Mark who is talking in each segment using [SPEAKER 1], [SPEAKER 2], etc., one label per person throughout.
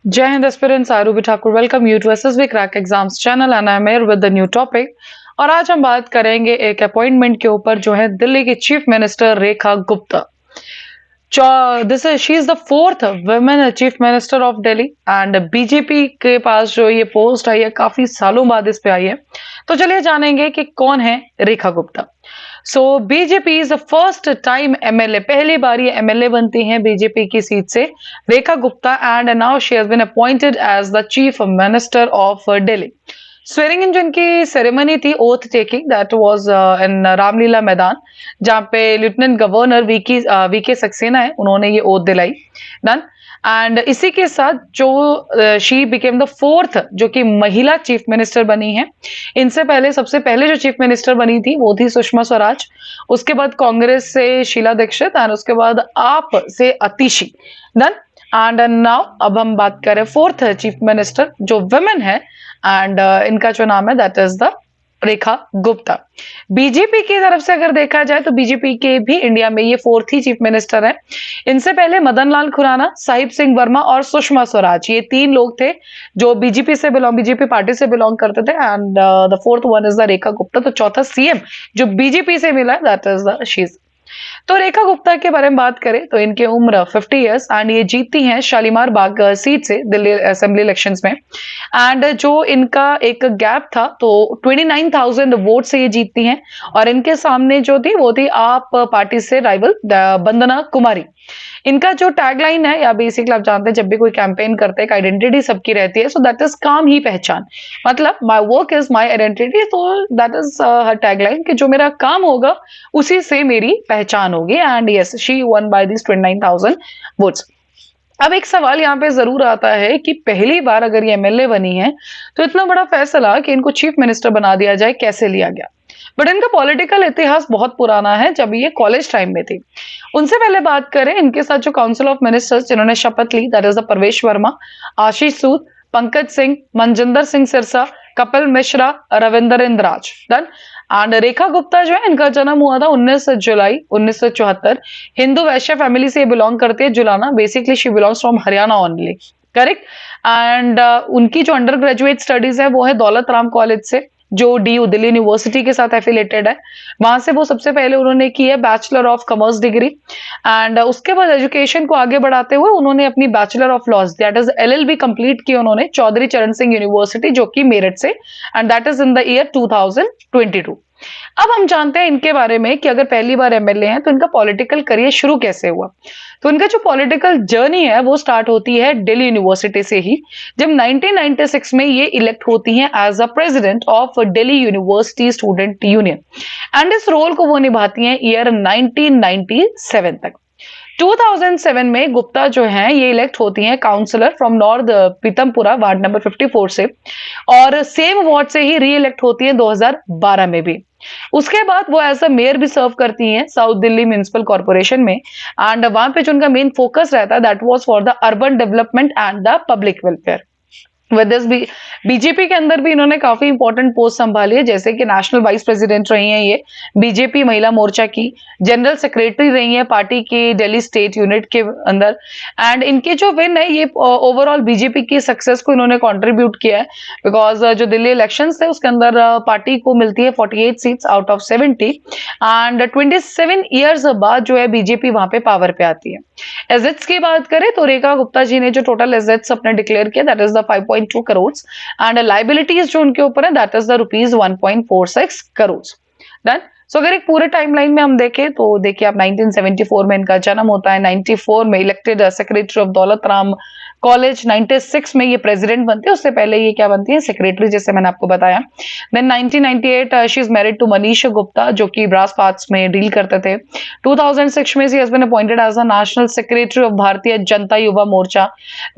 [SPEAKER 1] Jai Hind aspirants, Arubi Thakur welcome you to SSB Crack Exams channel and I am here with the new topic। और आज हम बात करेंगे एक appointment के ऊपर जो है दिल्ली की chief minister Rekha Gupta. She is the fourth women chief minister of Delhi and BJP के पास जो ये पोस्ट आई है काफी सालों बाद इस पे आई है। तो चलिए जानेंगे कि कौन है Rekha Gupta. So BJP is the first time MLA, पहली बार ये एमएलए बनती हैं बीजेपी की सीट से Rekha Gupta and now she has been appointed as the chief minister of Delhi. Swearing in जो इनकी सेरेमनी थी oath taking that was in Ramlila Maidan, जहां पे लेफ्टिनेंट गवर्नर वीके सक्सेना है, उन्होंने ये ओथ दिलाई डन। एंड इसी के साथ जो शी बिकेम द फोर्थ जो कि महिला चीफ मिनिस्टर बनी है। इनसे पहले सबसे पहले जो चीफ मिनिस्टर बनी थी वो थी सुषमा स्वराज, उसके बाद कांग्रेस से शीला दीक्षित एंड उसके बाद आप से अतिशी डन। एंड नाउ अब हम बात करें फोर्थ चीफ मिनिस्टर जो वुमेन है एंड इनका जो नाम है that is the Rekha Gupta. BJP की तरफ से अगर देखा जाए तो बीजेपी के भी इंडिया में ये फोर्थ ही चीफ मिनिस्टर है। इनसे पहले मदन लाल खुराना, साहिब सिंह वर्मा और सुषमा स्वराज, ये तीन लोग थे जो बीजेपी पार्टी से बिलोंग करते थे and the fourth one is the Rekha Gupta. तो चौथा सीएम जो बीजेपी से मिला दैट इज द शीज। तो रेखा गुप्ता के बारे में बात करें तो इनकी उम्र 50 इयर्स एंड ये जीतती हैं शालीमार बाग सीट से दिल्ली असेंबली इलेक्शंस में। एंड जो इनका एक गैप था तो 29,000 वोट से ये जीतती हैं और इनके सामने जो थी वो थी आप पार्टी से राइवल वंदना कुमारी। इनका जो टैगलाइन है या बेसिकली आप जानते हैं जब भी कोई कैंपेन करते हैं एक आइडेंटिटी सबकी रहती है, सो दैट इज काम ही पहचान, मतलब my work is my identity. तो दैट इज हर टैगलाइन कि जो मेरा काम होगा उसी से मेरी पहचान होगी and yes she one by this 29,000 votes. अब एक सवाल यहाँ पे जरूर आता है कि पहली बार अगर ये एमएलए बनी है तो इतना बड़ा फैसला कि इनको चीफ मिनिस्टर बना दिया जाए कैसे लिया गया। बट इनका पॉलिटिकल इतिहास बहुत पुराना है, जब ये कॉलेज टाइम में थी। उनसे पहले बात करें इनके साथ जो काउंसिल ऑफ मिनिस्टर्स जिन्होंने शपथ ली दैट इज द प्रवेश वर्मा, आशीष सूद, पंकज सिंह, मनजिंदर सिंह सिरसा, कपिल मिश्रा, रविंदर इंद्राज डन। एंड रेखा गुप्ता जो है इनका जन्म हुआ था 19 जुलाई 1974। हिंदू वैश्य फैमिली से बिलोंग करती है, Julana, basically she belongs from Haryana only, correct. And उनकी जो अंडर ग्रेजुएट स्टडीज है वो है दौलत राम कॉलेज से जो डीयू दिल्ली यूनिवर्सिटी के साथ एफिलेटेड है। वहां से वो सबसे पहले उन्होंने की है bachelor of commerce degree and उसके बाद एजुकेशन को आगे बढ़ाते हुए उन्होंने अपनी bachelor of laws that is LLB complete की उन्होंने चौधरी चरण सिंह यूनिवर्सिटी जो कि मेरठ से and that is in the year 2022। अब हम जानते हैं इनके बारे में कि अगर पहली बार एमएलए हैं तो इनका पॉलिटिकल करियर शुरू कैसे हुआ। तो इनका जो पॉलिटिकल जर्नी है वो स्टार्ट होती है दिल्ली यूनिवर्सिटी से ही, जब 1996 में ये इलेक्ट होती हैं as a president of Delhi university student union and इस रोल को वो निभाती हैं ईयर 1997 तक। 2007 में गुप्ता जो हैं ये इलेक्ट होती हैं councillor from north Pitampura ward number 54 से और सेम वार्ड से ही री इलेक्ट होती हैं 2012 में भी। उसके बाद वो एज अ मेयर भी सर्व करती हैं साउथ दिल्ली म्युनिसिपल कॉर्पोरेशन में एंड वहां पे जो उनका मेन फोकस रहता है that was for the urban development and the public welfare. With this BJP के अंदर भी इन्होंने काफी इंपॉर्टेंट पोस्ट संभाली है, जैसे कि नेशनल वाइस प्रेसिडेंट रही हैं ये बीजेपी महिला मोर्चा की, जनरल सेक्रेटरी रही हैं पार्टी की दिल्ली स्टेट यूनिट के अंदर एंड इनके जो विन है ये ओवरऑल बीजेपी की सक्सेस को इन्होंने कंट्रीब्यूट किया है बिकॉज जो दिल्ली इलेक्शंस थे उसके अंदर पार्टी को मिलती है 48 seats out of 70 and 27 years बाद जो है बीजेपी वहां पे पावर पे आती है। एसेट्स की बात करें तो रेखा गुप्ता जी ने जो टोटल एसेट्स अपने डिक्लेयर किया that is the 5.2 crore and liabilities जो उनके ऊपर है that is the rupees 1.46 crore done. So अगर एक पूरे टाइमलाइन में हम देखें तो देखिए आप 1974 में इनका जन्म होता है, 94 में elected secretary of Daulat Ram college, 96 में ये प्रेसिडेंट बनती है, उससे पहले ये क्या बनती है सेक्रेटरी जैसे मैंने आपको बताया। Then 1998 she is married to Manish Gupta जो कि ब्रास पार्ट्स में डील करते थे। 2006 में she has been appointed as a national secretary of Bharatiya Janata Yuva Morcha.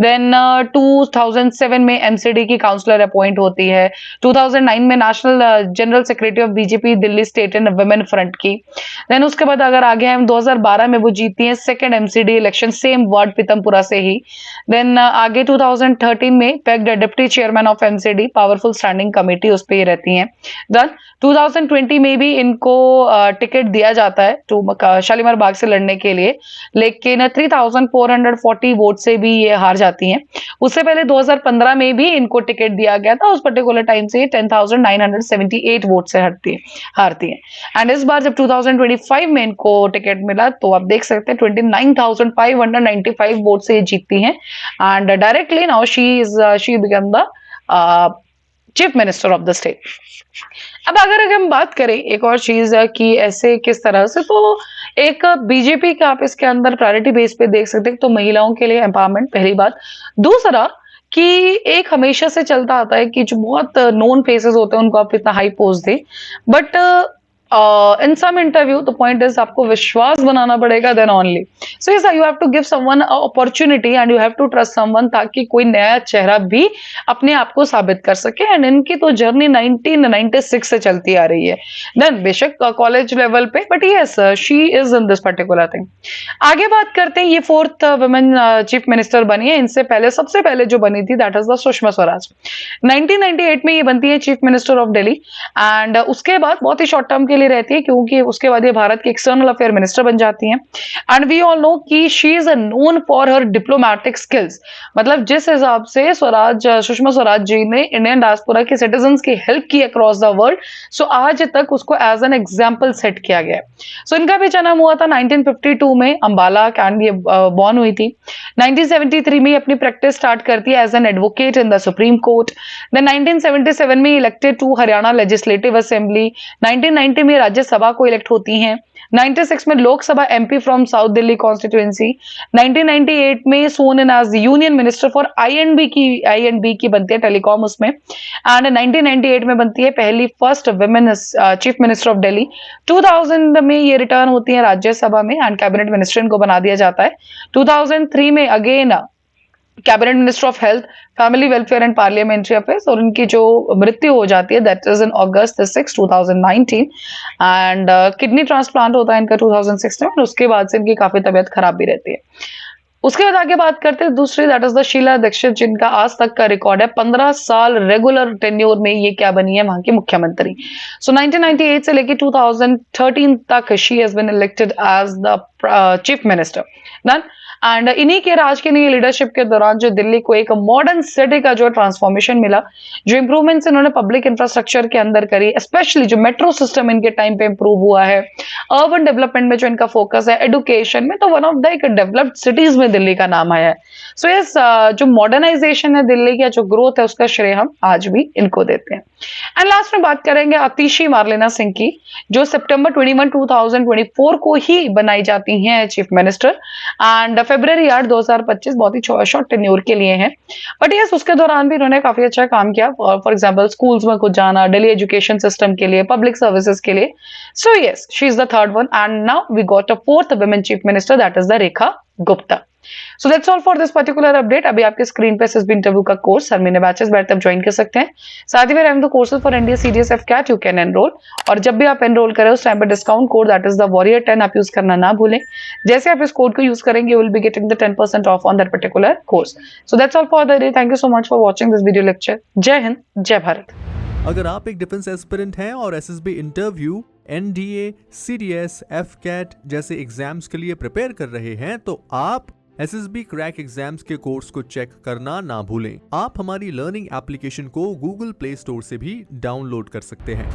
[SPEAKER 1] Then 2007 में एमसीडी की काउंसलर अपॉइंट होती है। 2009 में national general secretary of BJP Delhi state and women front की। देन उसके बाद अगर आगे हम 2012 में वो जीती हैं second MCD election same ward Pitampura से ही। देन आगे 2013 में packed deputy chairman of MCD powerful standing committee उस पे ही रहती हैं। देन 2020 में भी इनको टिकट दिया जाता है शालीमार बाग से लड़ने के लिए, लेकिन 3440 वोट से भी ये हार जाती हैं। उससे पहले 2015 में भी इनको टिकट दिया गया था, उस पर्टिकुलर टाइम से 10,978 वोट से हारती हैं। एंड इस बार जब 2025 में इनको टिकट मिला तो आप देख सकते हैं 29,595 वोट से ये जीतती हैं and directly now she become the chief minister of the state. अब अगर हम बात करें एक और चीज कि ऐसे किस तरह से, तो एक बीजेपी का आप इसके अंदर प्रायोरिटी बेस पे देख सकते हैं, तो महिलाओं के लिए एम्पावरमेंट पहली बात। दूसरा कि एक हमेशा से चलता आता है कि जो बहुत नोन फेसेस होते हैं उनको आप इतना हाई पोस्ट दें, but in some interview the point is आपको विश्वास बनाना पड़ेगा then only. So yes you have to give someone opportunity and you have to trust someone, ताकि कोई नया चेहरा भी अपने आप को साबित कर सके। एंड इनकी तो जर्नी 1996 से चलती आ रही है, देन बेशक कॉलेज लेवल पे, but yes she is in this particular thing. आगे बात करते हैं, ये 4th वुमेन चीफ मिनिस्टर बनी है। इनसे पहले सबसे पहले जो बनी थी that is the Sushma Swaraj. 1998 में ये बनती है chief minister of Delhi and उसके बाद बहुत ही शॉर्ट टर्म के लिए रहती है, क्योंकि उसके बाद ये भारत की एक्सटर्नल अफेयर मिनिस्टर बन जाती हैं। एंड वी ऑल नो कि she is known for her diplomatic skills. मतलब जिस हिसाब से सुषमा स्वराज जी ने इंडियन डायस्पोरा के सिटीजन्स की हेल्प की अक्रॉस द वर्ल्ड, सो आज तक उसको एज एन एग्जाम्पल सेट किया गया। सो इनका भी जन्म हुआ था 1952 में अंबाला एंड ये बॉर्न हुई थी। 1973 में अपनी प्रैक्टिस स्टार्ट करती है as an advocate in the supreme court. Then 1977 में elected to Haryana legislative assembly. 1990 में राज्यसभा को इलेक्ट होती हैं। 96 में Lok Sabha MP from south Delhi constituency. 1998 में sworn in as union minister for I and B की बनती है टेलीकॉम उसमें। एंड 1998 में बनती है पहली first women chief minister of Delhi. 2000 में ये रिटर्न होती है राज्यसभा में एंड कैबिनेट मिनिस्टर इनको बना दिया जाता है। 2003 में again cabinet minister of health, family welfare and parliamentary affairs, और उनकी जो मृत्यु हो जाती है that is in August 6, 2019 and kidney transplant होता है इनका 2006 में। उसके बाद से इनकी काफी तबीयत खराब भी रहती है। उसके बाद आगे बात करते हैं दूसरी, that is the Sheila Dikshit, जिनका आज तक का रिकॉर्ड है 15 साल रेगुलर टेन्योर में ये क्या बनी है वहां की मुख्यमंत्री। सो 1998 से लेके 2013 तक she has been elected as the chief minister. And इन्हीं के राज की नई लीडरशिप के दौरान जो दिल्ली को एक मॉडर्न सिटी का जो ट्रांसफॉर्मेशन मिला, जो इंप्रूवमेंट्स इन्होंने पब्लिक इंफ्रास्ट्रक्चर के अंदर करी, स्पेशली जो मेट्रो सिस्टम इनके टाइम पे इंप्रूव हुआ है, अर्बन डेवलपमेंट में जो इनका फोकस है, एडुकेशन में, तो वन ऑफ द एक डेवलप्ड सिटीज में दिल्ली का नाम आया है। सो यस जो मॉडर्नाइजेशन है दिल्ली का, जो ग्रोथ है, उसका श्रेय हम आज भी इनको देते हैं। एंड लास्ट में बात करेंगे आतिशी मार्लेना सिंह की, जो सितंबर 21, 2024 को ही बनाई जाती हैं चीफ मिनिस्टर एंड फरवरी 8, 2025 बहुत ही शॉर्ट टेन्योर के लिए हैं। बट यस उसके दौरान भी इन्होंने काफी अच्छा काम किया, फॉर एग्जांपल स्कूल्स में कुछ जाना, दिल्ली एजुकेशन सिस्टम के लिए, पब्लिक सर्विसेज के लिए। So yes she is the third one and now we got a 4th women chief minister that is the Rekha Gupta. So that's all for this particular update. अभी आपके screen पे SSB interview का course हर महीने batches बैठ तक join कर सकते हैं। साथ ही में rank the courses for NDA CDS AFCAT you can enrol, और जब भी आप एनरोल करें उस टाइम पे discount code that is the warrior 10 आप यूज करना ना भूलें। जैसे आप इस कोड को यूज करेंगे you will be getting the 10% of on that particular course. So that's all for the day. Thank you so much for watching this video lecture. जय हिंद, जय भारत।
[SPEAKER 2] अगर आप एक डिफेंस एस्पिरेंट हैं और SSB interview, NDA, CDS, AFCAT जैसे exams के लिए प्रिपेयर कर रहे हैं, तो आप एसएसबी क्रैक एग्जाम्स के कोर्स को चेक करना ना भूलें। आप हमारी लर्निंग एप्लीकेशन को गूगल प्ले स्टोर से भी डाउनलोड कर सकते हैं।